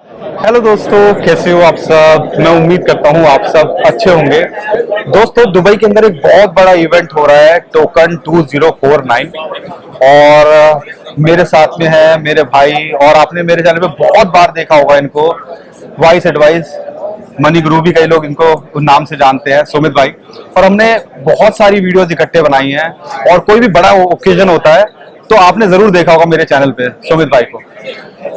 Hello दोस्तों, कैसे हो आप सब। मैं उम्मीद करता हूँ आप सब अच्छे होंगे। दोस्तों, दुबई के अंदर एक बहुत बड़ा इवेंट हो रहा है, टोकन 2049, और मेरे साथ में है मेरे भाई, और आपने मेरे चैनल पे बहुत बार देखा होगा इनको, वाइस एडवाइस मनी गुरु भी कई लोग इनको उस नाम से जानते हैं, सुमित भाई। और हमने बहुत सारी वीडियोस इकट्ठे बनाई हैं, और कोई भी बड़ा ओकेजन होता है तो आपने जरूर देखा होगा मेरे चैनल पे सुमित भाई को।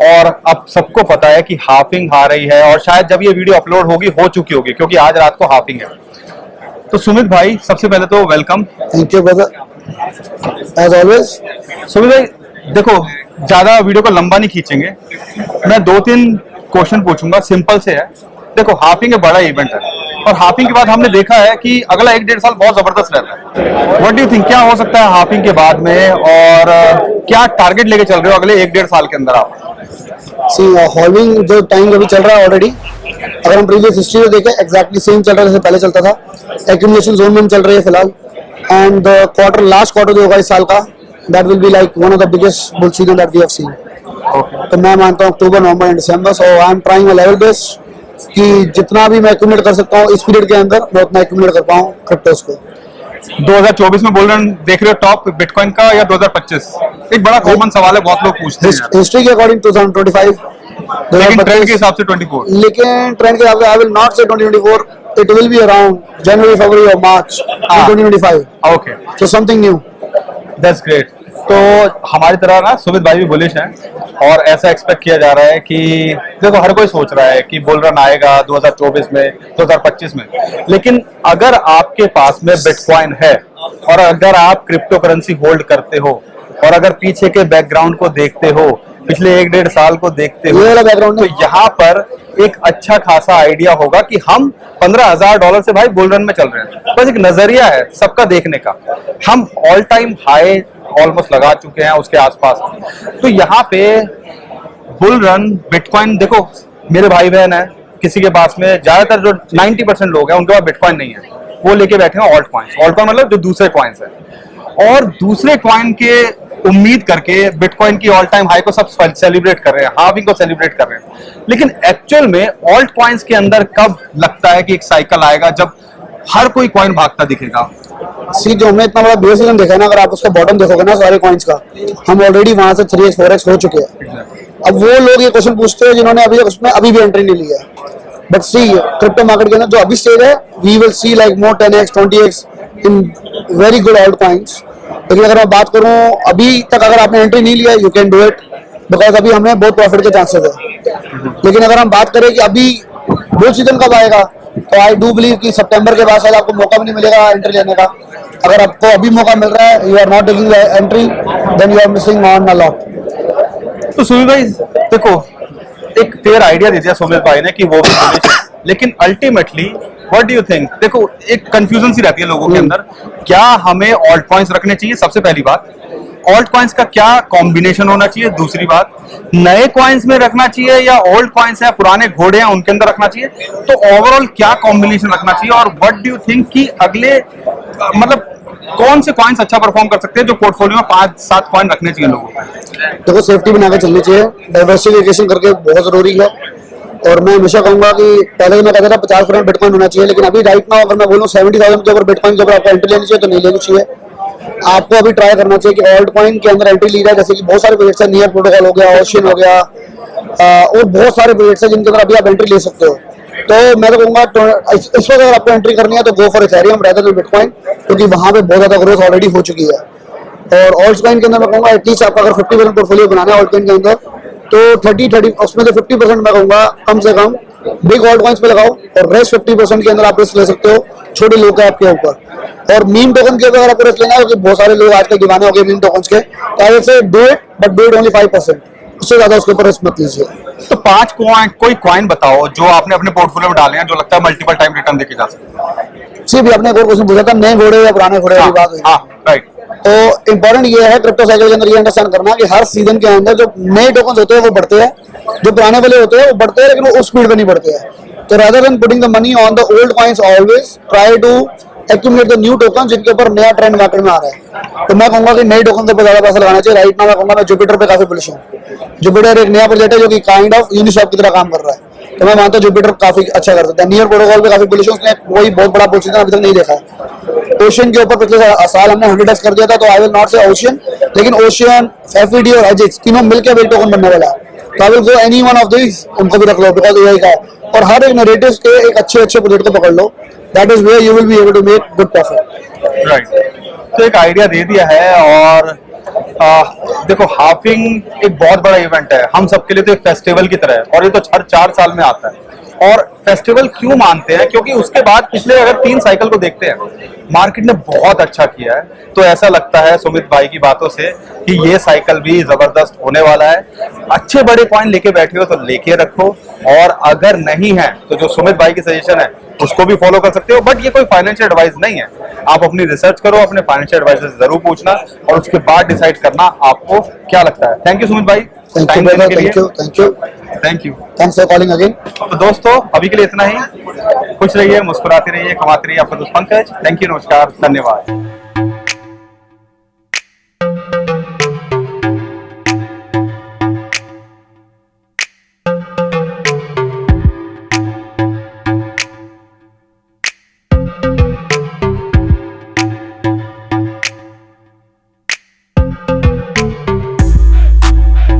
और अब सबको पता है कि हाफिंग आ रही है, और शायद जब ये वीडियो अपलोड होगी हो चुकी होगी, क्योंकि आज रात को हाफिंग है। तो सुमित भाई, सबसे पहले तो welcome. Thank you brother, as always. Sumit भाई, देखो ज्यादा वीडियो को लंबा नहीं खींचेंगे, मैं 2-3 क्वेश्चन पूछूंगा, सिंपल से है। देखो, हाफिंग एक बड़ा इवेंट है, और हाफिंग के बाद हमने देखा है कि अगला 1-1.5 साल बहुत जबरदस्त रहता है। व्हाट डू यू थिंक, क्या हो सकता है हाफिंग के बाद में, और क्या टारगेट लेके चल रहे हो अगले 1-1.5 साल के अंदर आप? सी हॉल्विंग जो टाइम अभी चल रहा है ऑलरेडी, अगर हम प्रीवियस हिस्ट्री में देखें एक्जैक्टली सेम चल रहा है जैसे पहले चलता था। एक्यूमुलेशन जोन में हम चल रहे हैं फिलहाल, एंड क्वार्टर लास्ट क्वार्टर जो होगा इस साल का, that will be like one of the biggest bull season that we have seen. तो मैं मानता हूँ अक्टूबर, नवंबर एंड दिसंबर, so I am trying my level best कि जितना भी मैं एक्यूमुलेट कर सकता हूँ इस पीरियड के अंदर, मैं उतना एक्यूमुलेट कर पाऊँ क्रिप्टोस को। 2024 में बोल रहे हैं, देख रहे हो टॉप बिटकॉइन का, या 2025? एक बड़ा कॉमन सवाल है, बहुत लोग पूछते हैं। हिस्ट्री के अकॉर्डिंग 2025, लेकिन ट्रेंड के हिसाब से 24। लेकिन ट्रेंड के हिसाब से I will not say 2024, it will be around January, फरवरी और मार्च 2025। Okay, so something new. That's great. तो हमारी तरह ना सुमित भाई भी बुलिश हैं, और ऐसा एक्सपेक्ट किया जा रहा है कि देखो, हर कोई सोच रहा है कि बुल रन आएगा 2024 में, 2025 में। लेकिन अगर आपके पास में बिटकॉइन है, और अगर आप क्रिप्टो करेंसी होल्ड करते हो, और अगर पीछे के बैकग्राउंड को देखते हो, पिछले 1-1.5 साल को देखते हो, तो यहाँ पर एक अच्छा खासा आइडिया होगा कि हम $15,000 से भाई बुल रन में चल रहे हैं। बस एक नजरिया है सबका देखने का। हम ऑल टाइम हाई ऑलमोस्ट लगा चुके हैं, उसके आसपास। तो यहाँ पे बुल रन बिटकॉइन, देखो मेरे भाई बहन है, किसी के पास में, ज्यादातर जो 90% लोग हैं उनके पास बिटकॉइन नहीं है, वो लेके बैठे हैं ऑल्ट कॉइन्स। ऑल्ट कॉइन मतलब जो दूसरे कॉइन्स है, और दूसरे कॉइन के उम्मीद करके बिटकॉइन की ऑल टाइम हाई को सब सेलिब्रेट कर रहे हैं, हाफिंग को सेलिब्रेट कर रहे हैं। लेकिन एक्चुअल में ऑल्ट कॉइन्स के अंदर कब लगता है कि एक साइकिल आएगा जब हर कोई कॉइन भागता दिखेगा? सी, जो हमने इतना बड़ा बेयर सीजन देखा है ना, अगर आप उसका बॉटम देखोगे ना सारे कॉइन्स का, हम ऑलरेडी वहां से 3x 4x हो चुके हैं। अब वो लोग ये क्वेश्चन पूछते हैं जिन्होंने अभी उसमें अभी भी एंट्री नहीं ली है। बट सी, क्रिप्टो मार्केट के अंदर जो अभी स्टेज है, we will see like more 10x 20x in very good alt coins. लेकिन अगर मैं बात करूं, अभी तक अगर आपने एंट्री नहीं लिया, you can do it, because अभी हमें बहुत प्रॉफिट के चांसेस है। लेकिन अगर हम बात करें कि अभी बुल सीजन कब आएगा, तो आई डू बिलीव कि सितंबर के बाद शायद आपको मौका भी नहीं मिलेगा एंट्री लेने का। अगर आपको अभी मौका मिल रहा है, you are not taking entry, then you are missing on a lot. तो सुमित भाई देखो, एक फेयर आइडिया दे दिया सुमित भाई ने कि वो भी बुलिश है, लेकिन ultimately what do you think? देखो, एक कंफ्यूजन सी रहती है लोगों के अंदर, क्या हमें ऑल्ट कॉइन्स रखने चाहिए? सबसे पहली बात, ऑल्ट कॉइन्स का क्या कॉम्बिनेशन होना चाहिए? दूसरी बात, नए कॉइन्स में रखना चाहिए, या ओल्ड कॉइन्स है पुराने घोड़े हैं उनके अंदर रखना चाहिए? तो ओवरऑल क्या कॉम्बिनेशन रखना चाहिए, और व्हाट डू यू थिंक कि अगले मतलब कौन से कॉइन्स अच्छा परफॉर्म कर सकते हैं, जो पोर्टफोलियो में 5-7 कॉइन रखने चाहिए लोगों को? देखो, सेफ्टी बना के चलनी चाहिए, डाइवर्सिफिकेशन करके बहुत जरूरी है। और मैं हमेशा कहूंगा कि पहले मैं कहता था 50% बिटकॉइन होना चाहिए, लेकिन अभी राइट नाउ अगर मैं बोलूं 70,000 के ऊपर बिटकॉइन के ऊपर आपको एंट्री लेनी चाहिए तो नहीं लेनी चाहिए। आपको अभी ट्राई करना चाहिए कि ऑल्ट कॉइन के अंदर एंट्री ली जाए, जैसे कि बहुत सारे प्रोजेक्ट्स हैं, नियर प्रोटोकॉल हो गया, ओशियन हो गया, और बहुत सारे प्रोजेक्ट्स हैं जिनके अंदर अभी आप एंट्री ले सकते हो। तो मैं तो कहूंगा इस वक्त अगर आपको एंट्री करनी है तो go for Ethereum rather than bitcoin, क्योंकि वहां पे बहुत ज्यादा ग्रोथ ऑलरेडी हो चुकी है। और ऑल्ट कॉइन के अंदर मैं कहूंगा एटलीस्ट आपका अगर 50% पोर्टफोलियो बनाना है ऑल्ट कॉइन के अंदर, तो 30 उसमें से 50% मैं कहूंगा कम से कम बिग ऑल्ट कॉइन्स पे लगाओ, और रेस्ट 50% के अंदर आप रिस्क ले सकते हो छोटे लोग के आपके ऊपर। और मीम टोकन के अगर आपको रिस्क लेना है, क्योंकि बहुत सारे लोग आजकल दीवाने हो गए मीम टोकन्स के, तो I will say do it, but do it only 5%, उससे ज्यादा उसके ऊपर रिस्क मत लीजिए। तो 5 कोई कॉइन बताओ जो आपने अपने पोर्टफोलियो में डाले हैं, जो लगता है मल्टीपल टाइम रिटर्न देके जा सकते हैं। सी, भी आपने एक और क्वेश्चन पूछा था, नए घोड़े या पुराने घोड़े की बात हुई। राइट। तो इंपॉर्टेंट ये है क्रिप्टो साइकिल के अंदर ये अंडरस्टैंड करना कि हर सीजन के अंदर जो नए टोकन होते हैं वो बढ़ते हैं, जो पुराने वाले होते हैं वो बढ़ते हैं, लेकिन वो उस स्पीड पे नहीं बढ़ते हैं। तो rather than putting the money on the old coins, always try to accumulate the new tokens जिनके ऊपर नया ट्रेंड मार्केट में आ रहा है। तो मैं कहूंगा कि नए टोकन पे ज्यादा पैसा लगाना चाहिए। राइट नाउ मैं कहूंगा मैं जुपिटर पे काफी बुलिश हूं। जुपिटर एक नया प्रोजेक्ट है जो कि काइंड ऑफ यूनिसॉफ्ट की तरह काम कर रहा है, तो मैं मानता हूँ जुपिटर काफी अच्छा कर सकता है। नियर प्रोटोकॉल पे काफी बुलिश है, उसने कोई बहुत बड़ा पोजीशन अभी तक नहीं देखा है। ओशियन के ऊपर पिछले साल हमने 100x कर दिया था, तो आई विल नॉट से ओशियन, लेकिन ओशियन, एफईडी और एजिक्स तीनों मिलकर बिग टोकन बनने वाला है, तो I will go any one of this, उनको भी रख लो बिकॉज एआई का है। और हर एक नैरेटिव्स के एक अच्छे प्रोजेक्ट को पकड़ लो, that is where you will be able to make good profit. Right, तो एक आइडिया दे दिया है। और देखो, हाफिंग एक बहुत बड़ा इवेंट है हम सबके लिए, तो एक फेस्टिवल की तरह है, और ये तो हर 4 साल में आता है। और फेस्टिवल क्यों मानते हैं? क्योंकि उसके बाद पिछले अगर 3 साइकिल को देखते हैं, मार्केट ने बहुत अच्छा किया है। तो ऐसा लगता है सुमित भाई की बातों से कि ये साइकिल भी जबरदस्त होने वाला है। अच्छे बड़े पॉइंट लेके बैठे हो तो लेके रखो, और अगर नहीं है तो जो सुमित भाई की सजेशन है उसको भी फॉलो कर सकते हो। बट ये कोई फाइनेंशियल एडवाइस नहीं है, आप अपनी रिसर्च करो, अपने फाइनेंशियल एडवाइजर से जरूर पूछना, और उसके बाद डिसाइड करना आपको क्या लगता है। थैंक यू सुमित भाई, thank you brother, thank you, thank you. Thanks for calling again. तो दोस्तों, अभी के लिए इतना ही। खुश रहिए, मुस्कुराते रहिए, कमाते रहिए। आपका दोस्त पंकज। थैंक यू, नमस्कार, धन्यवाद।